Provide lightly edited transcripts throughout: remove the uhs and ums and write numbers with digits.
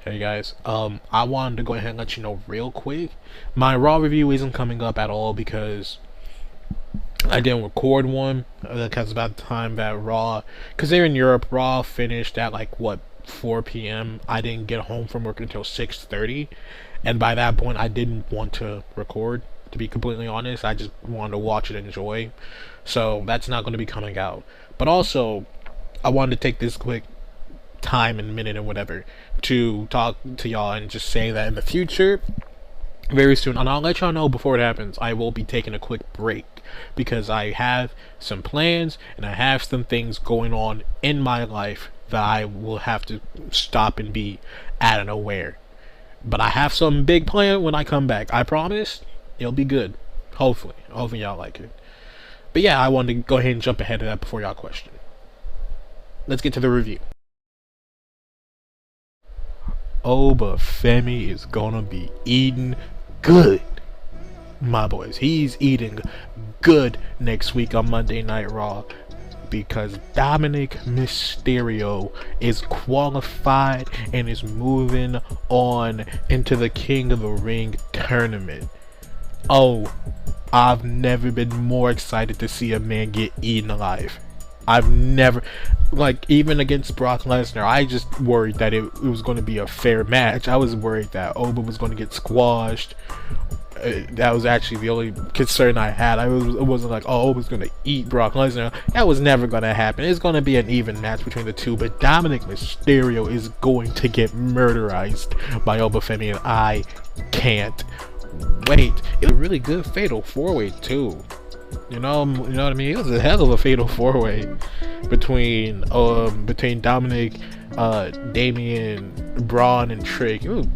Hey guys, I wanted to go ahead and let you know real quick. My Raw review isn't coming up at all because I didn't record one. Because about the time that because they're in Europe, Raw finished at like what 4 p.m. I didn't get home from work until 6:30, and by that point I didn't want to record. To be completely honest, I just wanted to watch it and enjoy. So that's not going to be coming out. But also, I wanted to take this quick time and minute and whatever to talk to y'all and just say that in the future, very soon, and I'll let y'all know before it happens, I will be taking a quick break because I have some plans and I have some things going on in my life that I will have to stop and be out and aware. But I have some big plan when I come back. I promise it'll be good. Hopefully y'all like it. But yeah, I wanted to go ahead and jump ahead of that before y'all question. Let's get to the review. Oh, but Femi is gonna be eating good. My boys, he's eating good next week on Monday Night Raw because Dominic Mysterio is qualified and is moving on into the King of the Ring tournament. Oh, I've never been more excited to see a man get eaten alive. I've never, like, even against Brock Lesnar, I just worried that it was going to be a fair match. I was worried that Oba was going to get squashed. That was actually the only concern I had. It wasn't like, oh, Oba's going to eat Brock Lesnar. That was never going to happen. It's going to be an even match between the two, but Dominic Mysterio is going to get murderized by Oba Femi, and I can't wait. It was a really good Fatal 4-Way, too. You know what I mean? It was a hell of a Fatal 4-Way between Dominic, Damian, Braun, and Trick. It was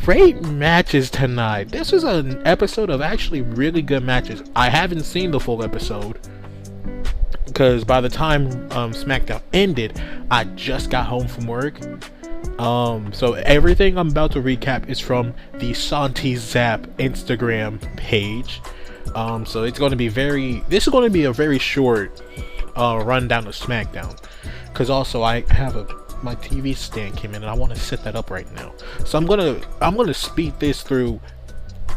great matches tonight. This was an episode of actually really good matches. I haven't seen the full episode because by the time Smackdown ended, I just got home from work. So everything I'm about to recap is from the Santi Zap Instagram page. So it's going to be this is going to be a very short rundown of SmackDown, because also I have my TV stand came in and I want to set that up right now. So I'm gonna speed this through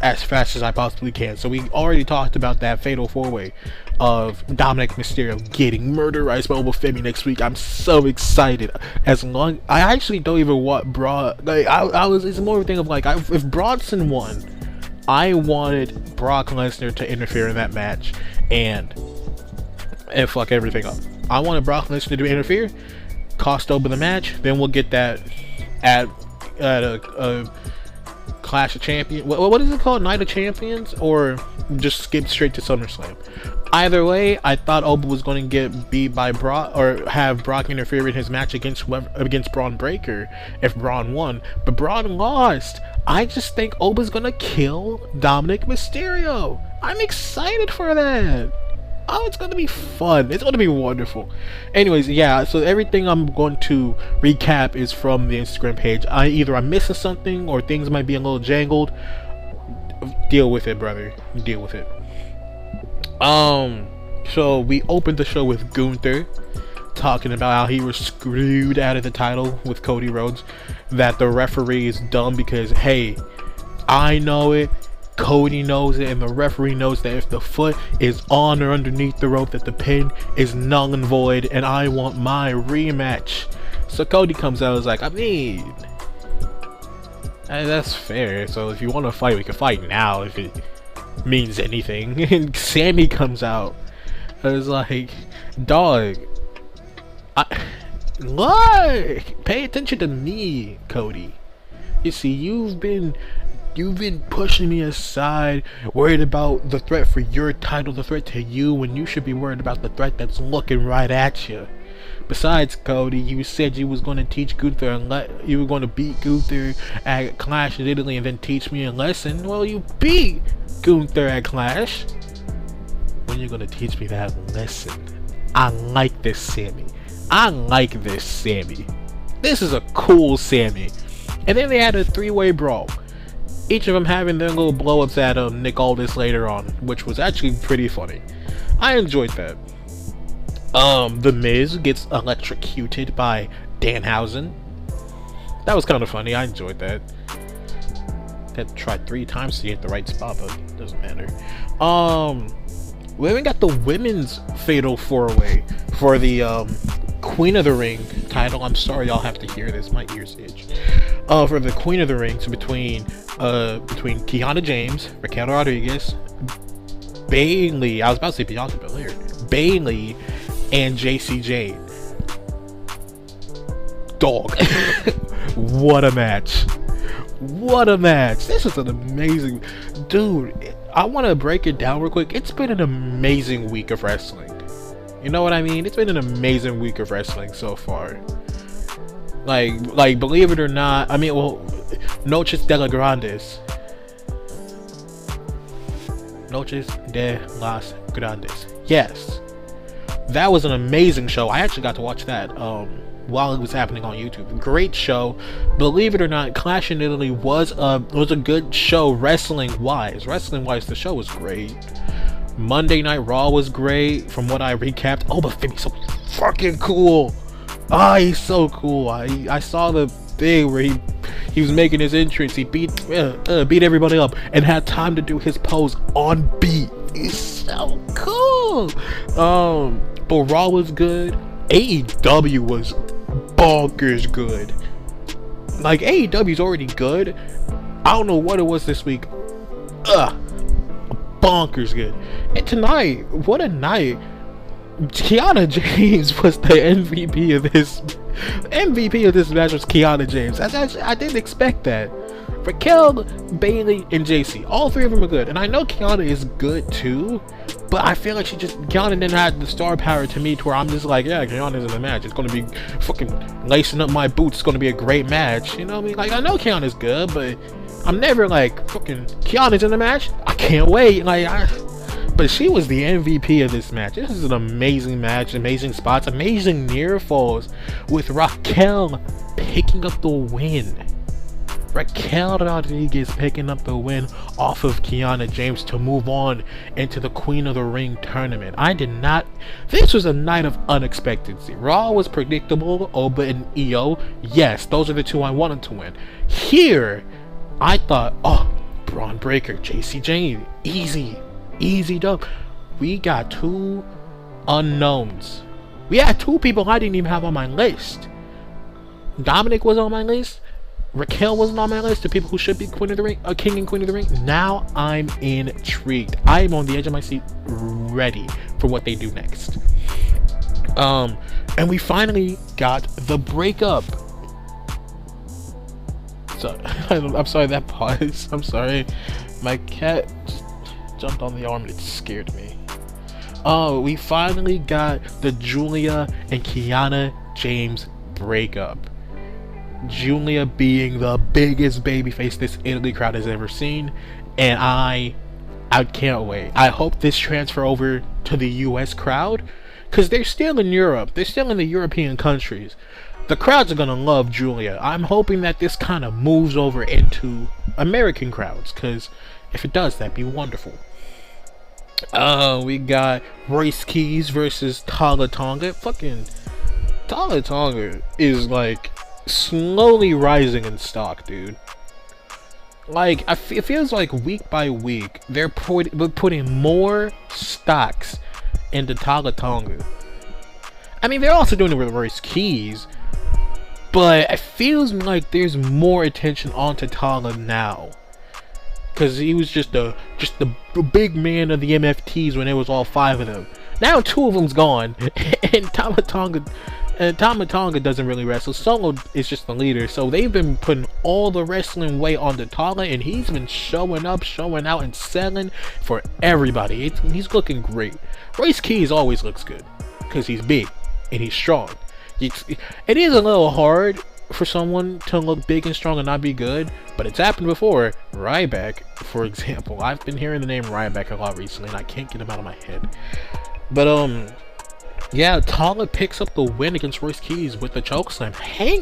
as fast as I possibly can. So we already talked about that Fatal 4-Way of Dominic Mysterio getting murderized by Oba Femi next week. I'm so excited. I actually don't even want Braun. Like it's more of a thing of like, if Bronson won, I wanted Brock Lesnar to interfere in that match and fuck everything up. I wanted Brock Lesnar to interfere, cost Oba the match, then we'll get that at a Clash of Champions. What is it called? Night of Champions? Or just skip straight to SummerSlam. Either way, I thought Oba was going to get beat by Brock, or have Brock interfere in his match against Braun Breaker if Braun won, but Braun lost. I just think Oba's gonna kill Dominic Mysterio. I'm excited for that. Oh, it's gonna be fun. It's gonna be wonderful. Anyways, yeah, so everything I'm going to recap is from the Instagram page. Either I'm missing something or things might be a little jangled. Deal with it, brother. Deal with it. So we opened the show with Gunther talking about how he was screwed out of the title with Cody Rhodes, that the referee is dumb because, hey, I know it, Cody knows it, and the referee knows that if the foot is on or underneath the rope, that the pin is null and void, and I want my rematch. So Cody comes out and is like, I mean, that's fair. So if you want to fight, we can fight now if it means anything. And Sammy comes out and is like, dog, look, pay attention to me, Cody. You see, you've been pushing me aside, worried about the threat for your title, the threat to you, when you should be worried about the threat that's looking right at you. Besides, Cody, you said you was going to teach Gunther and you were going to beat Gunther at Clash in Italy and then teach me a lesson. Well, you beat Gunther at Clash. When you going to teach me that lesson? I like this Sammy. I like this Sammy. This is a cool Sammy. And then they had a 3-way brawl. Each of them having their little blow-ups at Nick Aldis later on, which was actually pretty funny. I enjoyed that. The Miz gets electrocuted by Danhausen. That was kind of funny. I enjoyed that. Had to try 3 times to get the right spot, but it doesn't matter. We even got the women's fatal 4-way for the Queen of the Ring title. I'm sorry y'all have to hear this, my ears itch. For the Queen of the Ring, so between Kiana James, Raquel Rodriguez, Bailey, I was about to say Bianca Belair, Bailey, and JC Jade. Dog. What a match. What a match. This is an amazing... Dude, I want to break it down real quick. It's been an amazing week of wrestling. You know what I mean? It's been an amazing week of wrestling so far. Like believe it or not, I mean, well, Noches de las Grandes. Noches de las Grandes. Yes. That was an amazing show. I actually got to watch that while it was happening on YouTube. Great show. Believe it or not, Clash in Italy was a good show wrestling wise. Wrestling wise, the show was great. Monday Night Raw was great from what I recapped. Oh, but Finney's so fucking cool. He's so cool. I saw the thing where he was making his entrance. He beat everybody up and had time to do his pose on beat. He's so cool. But Raw was good. AEW was bonkers good. Like, AEW's already good. I don't know what it was this week. Bonkers good. And tonight, what a night. Kiana James was the MVP of this. MVP of this match was Kiana James. I didn't expect that. Raquel, Bailey, and JC, all 3 of them are good, and I know Kiana is good too. But I feel like Kiana didn't have the star power to me to where I'm just like, yeah, Kiana's in the match. It's gonna be fucking lacing up my boots. It's gonna be a great match. You know what I mean? Like, I know Kiana's good, but I'm never like, fucking Kiana's in the match. I can't wait. But she was the MVP of this match. This is an amazing match, amazing spots, amazing near falls, with Raquel picking up the win. Raquel Rodriguez picking up the win off of Kiana James to move on into the Queen of the Ring tournament. This was a night of unexpectancy. Raw was predictable. Oba and Io, yes, those are the 2 I wanted to win. Here, I thought, Braun Breaker, JC Jane, easy dub. We got 2 unknowns. We had 2 people I didn't even have on my list. Dominic was on my list. Raquel wasn't on my list. The people who should be Queen of the Ring, King and Queen of the Ring. Now I'm intrigued. I'm on the edge of my seat, ready for what they do next. And we finally got the breakup. So I'm sorry, that pause. I'm sorry. My cat just jumped on the arm and it scared me. We finally got the Julia and Kiana James breakup. Julia being the biggest babyface this Italy crowd has ever seen, and I can't wait. I hope this transfer over to the US crowd, because they're still in Europe. They're still in the European countries. The crowds are gonna love Julia. I'm hoping that this kind of moves over into American crowds, because if it does, that'd be wonderful. We got Royce Keys versus Tala Tonga. Fucking Tala Tonga is like slowly rising in stock, dude. Like, it feels like week by week they're putting more stocks into Tala Tonga. I mean, they're also doing it with Royce Keys, but it feels like there's more attention onto Tala now, because he was just the big man of the MFTs when it was all 5 of them. Now 2 of them's gone, and Tama Tonga doesn't really wrestle. Solo is just the leader, so they've been putting all the wrestling weight on the Tala, and he's been showing up, showing out, and selling for everybody. He's looking great. Royce Keys always looks good because he's big and he's strong. It is a little hard for someone to look big and strong and not be good, but it's happened before. Ryback, for example. I've been hearing the name Ryback a lot recently, and I can't get him out of my head. But yeah, Tala picks up the win against Royce Keys with the chokeslam.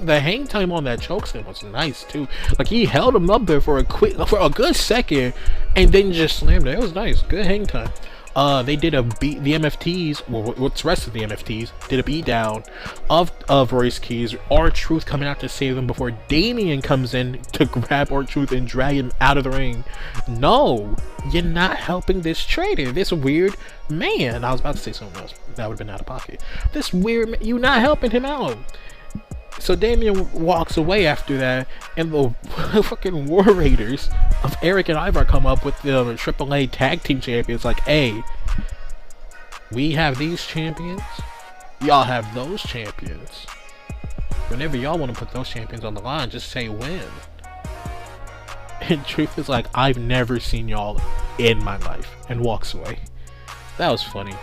The hang time on that chokeslam was nice too. Like, he held him up there for a good second, and then just slammed it. It was nice, good hang time. they did the MFTs, well, what's the rest of the MFTs, did a beatdown of Royce Keys, R-Truth coming out to save him before Damien comes in to grab R-Truth and drag him out of the ring. No, you're not helping this traitor, this weird man. I was about to say something else, that would have been out of pocket. This weird man, you're not helping him out. So Damien walks away after that, and the fucking War Raiders of Eric and Ivar come up with the AAA Tag Team Champions like, hey, we have these champions, y'all have those champions. Whenever y'all want to put those champions on the line, just say when. And Truth is like, I've never seen y'all in my life, and walks away. That was funny.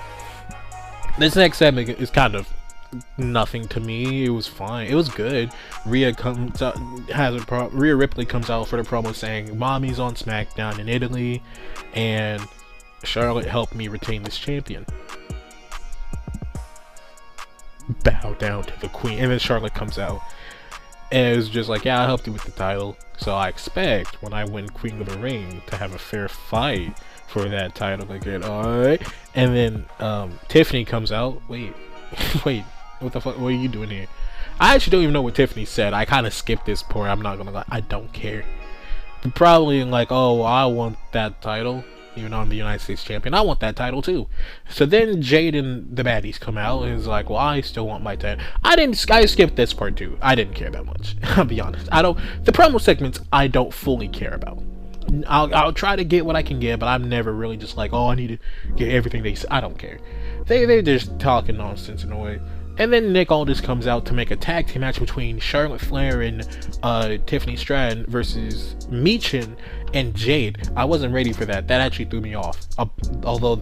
This next segment is kind of nothing to me. It was fine. It was good. Rhea Ripley comes out for the promo saying mommy's on Smackdown in Italy and Charlotte helped me retain this champion. Bow down to the queen. And then Charlotte comes out and it's just like, yeah, I helped you with the title, so I expect when I win Queen of the Ring to have a fair fight for that title again. Alright. And then Tiffany comes out. Wait, what the fuck? What are you doing here? I actually don't even know what Tiffany said. I kind of skipped this part. I'm not gonna lie. I don't care. Probably like, oh, I want that title. Even though I'm the United States champion, I want that title too. So then Jade and the baddies come out and is like, well, I still want my title. I skipped this part too. I didn't care that much. I'll be honest. The promo segments I don't fully care about. I'll try to get what I can get, but I'm never really just like, oh, I need to get everything they say. I don't care. They're just talking nonsense in a way. And then Nick Aldis comes out to make a tag team match between Charlotte Flair and Tiffany Stratton versus Michin and Jade. I wasn't ready for that. That actually threw me off. Although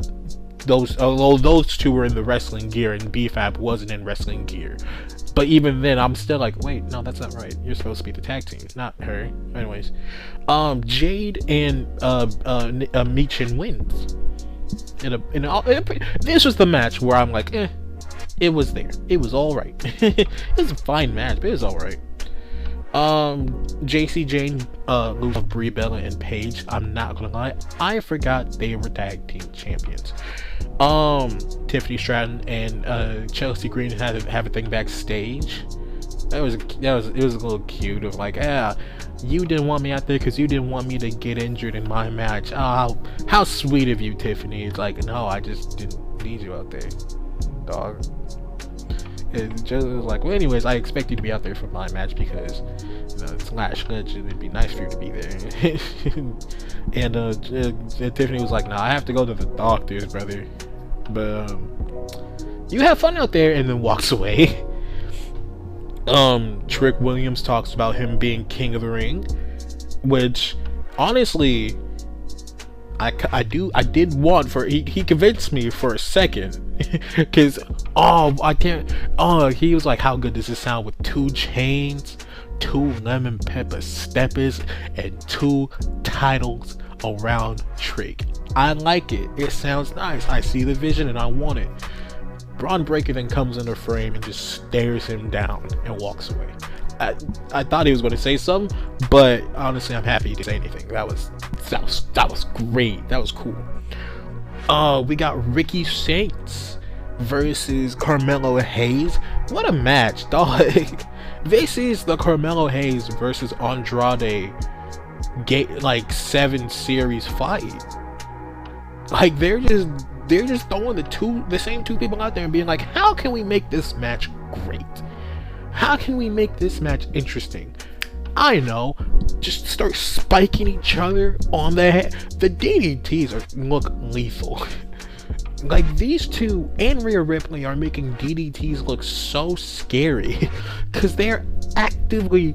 those two were in the wrestling gear and BFAB wasn't in wrestling gear. But even then, I'm still like, wait, no, that's not right. You're supposed to be the tag team, not her. Anyways, Jade and Michin wins. This was the match where I'm like, it was there. It was alright. It was a fine match, but it was alright. JC Jane loses Brie Bella and Paige. I'm not gonna lie, I forgot they were tag team champions. Tiffany Stratton and Chelsea Green have a thing backstage. It was a little cute of like, you didn't want me out there because you didn't want me to get injured in my match. How sweet of you, Tiffany. It's like, no, I just didn't need you out there, dog. It just was like, well, anyways, I expect you to be out there for my match because, you know, it's Lash Legend. It'd be nice for you to be there. And Tiffany was like, no, I have to go to the doctors, brother. But you have fun out there, and then walks away. Trick Williams talks about him being King of the Ring, which honestly I did want for he convinced me for a second because he was like, how good does this sound with 2 chains, 2 lemon pepper steppers, and 2 titles around Trick. I like it. It sounds nice. I see the vision and I want it. Braun Breaker then comes in the frame and just stares him down and walks away. I thought he was going to say something, but honestly, I'm happy he didn't say anything. That was great. That was cool. We got Ricky Saints versus Carmelo Hayes. What a match, dog. This is the Carmelo Hayes versus Andrade like 7 series fight. Like they're just throwing the same 2 people out there and being like, how can we make this match great? How can we make this match interesting? I know, just start spiking each other on the head. The DDTs look lethal. Like these 2 and Rhea Ripley are making DDTs look so scary because they did 2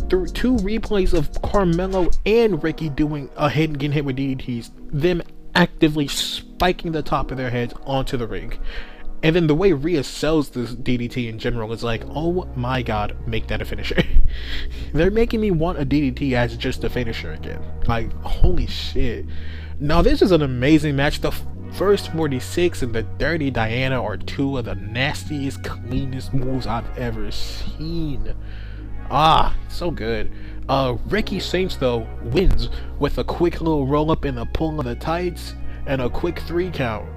replays of Carmelo and Ricky doing getting hit with DDTs, them actively spiking the top of their heads onto the ring. And then the way Rhea sells this DDT in general is like, oh my god, make that a finisher. They're making me want a DDT as just a finisher again. Like, holy shit. Now this is an amazing match. The first 46 and the Dirty Diana are 2 of the nastiest, cleanest moves I've ever seen. So good. Ricky Saints though wins with a quick little roll up and a pull of the tights. and a quick 3 count.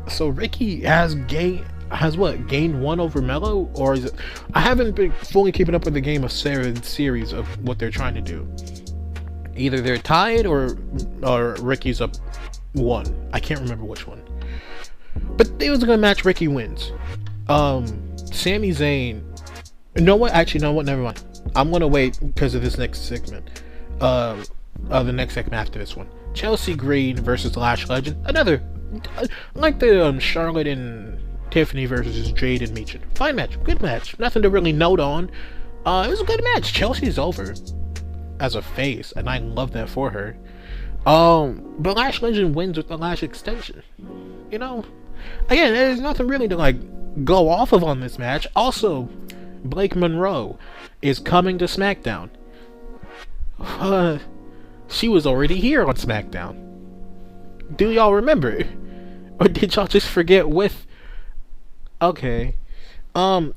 So Ricky has gained 1 over Mello, or is it? I haven't been fully keeping up with the Game of series of what they're trying to do. Either they're tied or Ricky's up 1. I can't remember which one. But it was a good match. Ricky wins. Sami Zayn. You know what? Actually, no, what? Never mind. I'm gonna wait because of this next segment. The next segment after this one. Chelsea Green versus Lash Legend. Another, like the Charlotte and Tiffany versus Jade and Meechin. Fine match, good match. Nothing to really note on. It was a good match. Chelsea's over as a face, and I love that for her. But Lash Legend wins with the Lash extension. You know, again, there's nothing really to like go off of on this match. Also, Blake Monroe is coming to Smackdown. She was already here on Smackdown. Do y'all remember? Or did y'all just forget with... Okay. Lash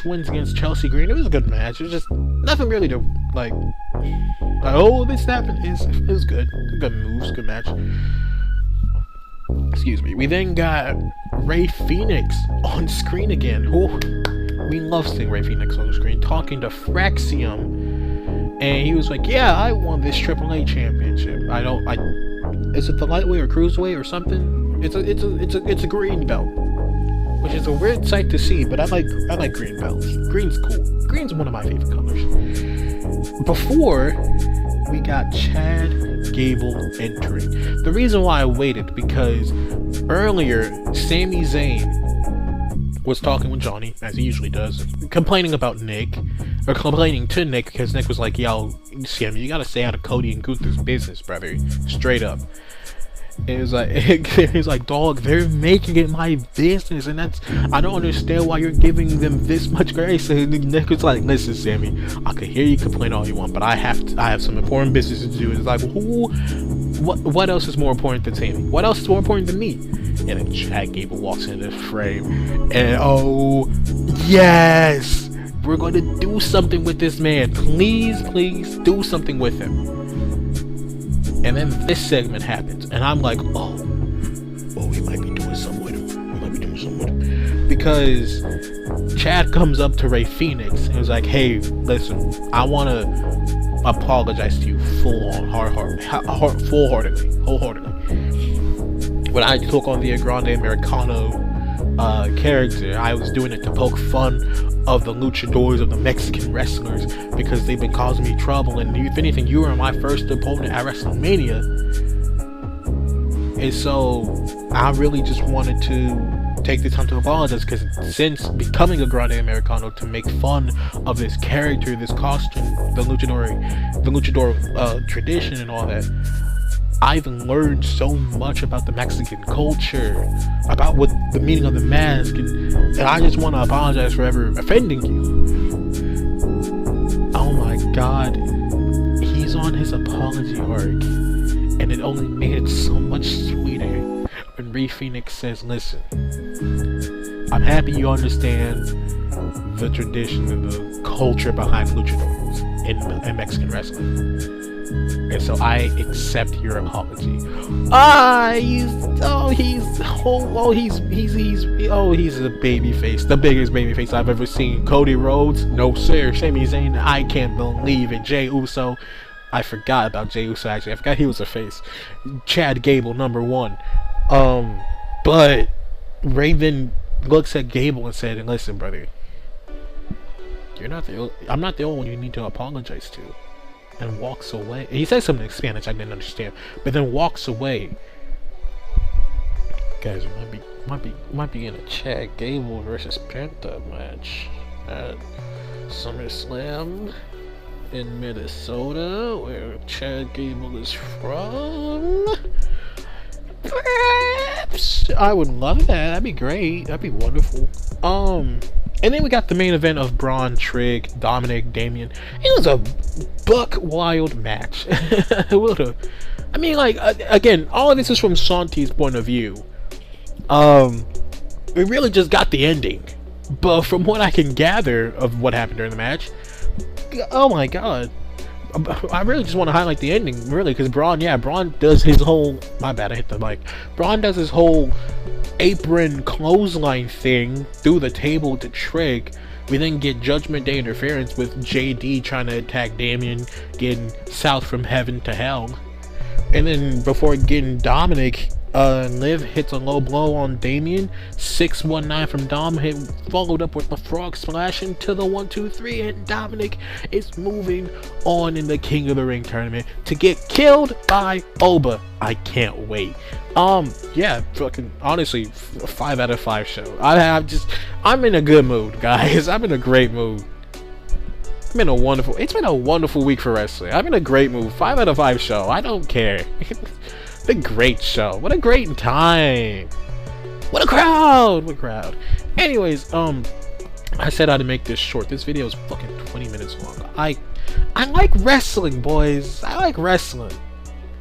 wins against Chelsea Green. It was a good match. It was just nothing really to, like oh, this happened. It was good. Good moves, good match. Excuse me. We then got Rey Fénix on screen again. Oh, we love seeing Rey Fénix on the screen talking to Fraxium. And he was like, yeah, I won this AAA championship. Is it the lightweight or cruiserweight or something? It's a green belt, which is a weird sight to see, but I like green belts. Green's cool. Green's one of my favorite colors. Before we got Chad Gable entering. The reason why I waited, because earlier Sami Zayn was talking with Johnny, as he usually does, complaining about Nick, or complaining to Nick, because Nick was like, yo, Sammy, you gotta stay out of Cody and Gunther's business, brother, straight up. It was like, dog, they're making it my business, and I don't understand why you're giving them this much grace. And Nick was like, listen, Sammy, I can hear you complain all you want, but I have some important business to do. It's like, what else is more important than Sammy? What else is more important than me? And then Chad Gable walks into the frame, and oh yes, we're going to do something with this man. Please do something with him. And then this segment happens, and I'm like, oh, we might be doing something with him. Because Chad comes up to Rey Fénix and was like, hey, listen, I want to apologize to you wholeheartedly. When I took on the Grande Americano character, I was doing it to poke fun of the luchadors, of the Mexican wrestlers, because they've been causing me trouble, and if anything, you were my first opponent at WrestleMania. And so I really just wanted to take the time to apologize, because since becoming a Grande Americano, to make fun of this character, this costume, the luchador tradition and all that, I've learned so much about the Mexican culture, about what the meaning of the mask, and I just want to apologize for ever offending you. Oh my god, he's on his apology arc, and it only made it so much sweeter when Rey Fénix says, listen, I'm happy you understand the tradition and the culture behind luchadors in Mexican wrestling. And so I accept your apology. He's a babyface, the biggest babyface I've ever seen. Cody Rhodes, no sir. Sami Zayn, I can't believe it. Jey Uso, I forgot about Jey Uso actually. I forgot he was a face. Chad Gable, number 1. But Raven looks at Gable and said, listen, brother, I'm not the only one you need to apologize to. And walks away. He says something in Spanish I didn't understand, but then walks away. Guys, might be in a Chad Gable versus Penta match at SummerSlam in Minnesota, where Chad Gable is from. Perhaps I would love that. That'd be great. That'd be wonderful. And then we got the main event of Braun, Trig, Dominic, Damian. It was a buck wild match. I mean, like, again, all of this is from Santi's point of view. We really just got the ending. But from what I can gather of what happened during the match, oh my god. I really just want to highlight the ending, really, because Braun does his whole, my bad, I hit the mic. Braun does his whole apron clothesline thing through the table to Trick. We then get Judgment Day interference with JD trying to attack Damien, getting south from heaven to hell. And then before getting Dominic, Liv hits a low blow on Damien, 619 from Dom, followed up with the frog splash into the 1-2-3, and Dominic is moving on in the King of the Ring tournament to get killed by Oba. I can't wait. Yeah, fucking honestly, 5 out of 5 show. I'm in a good mood, guys. I'm in a great mood. It's been a wonderful week for wrestling. I'm in a great mood. 5 out of 5 show. I don't care. The great show. What a great time. What a crowd. What a crowd. Anyways, I said I'd make this short. This video is fucking 20 minutes long. I like wrestling, boys. I like wrestling.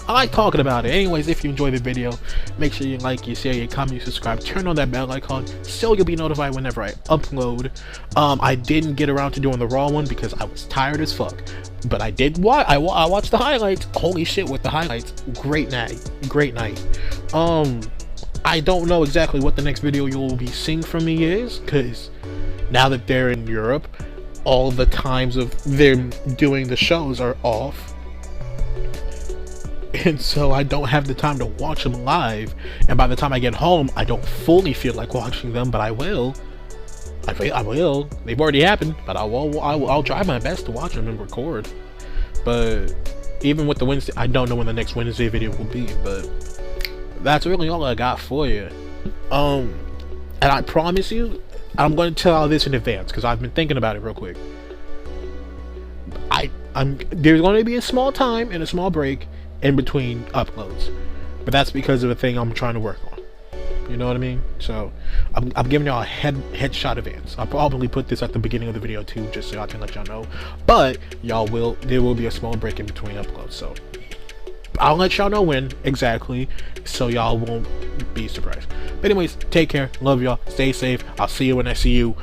I like talking about it. Anyways, if you enjoyed the video, make sure you like, you share, you comment, you subscribe, turn on that bell icon so you'll be notified whenever I upload. I didn't get around to doing the Raw one because I was tired as fuck. But I did I watched the highlights. Holy shit, with the highlights. Great night. Great night. I don't know exactly what the next video you'll be seeing from me is, because now that they're in Europe, all the times of them doing the shows are off. And so I don't have the time to watch them live, and by the time I get home I don't fully feel like watching them, but I will. I will. They've already happened, but I'll try my best to watch them and record. But even with the Wednesday, I don't know when the next Wednesday video will be, but that's really all I got for you. And I promise you, I'm going to tell all this in advance because I've been thinking about it real quick. There's going to be a small time and a small break in between uploads, but that's because of a thing I'm trying to work on. You know what I mean? So I'm giving y'all a headshot advance. I'll probably put this at the beginning of the video too, just so I can let y'all know. But there will be a small break in between uploads, so I'll let y'all know when exactly, so y'all won't be surprised. But anyways, take care, love y'all, stay safe. I'll see you when I see you.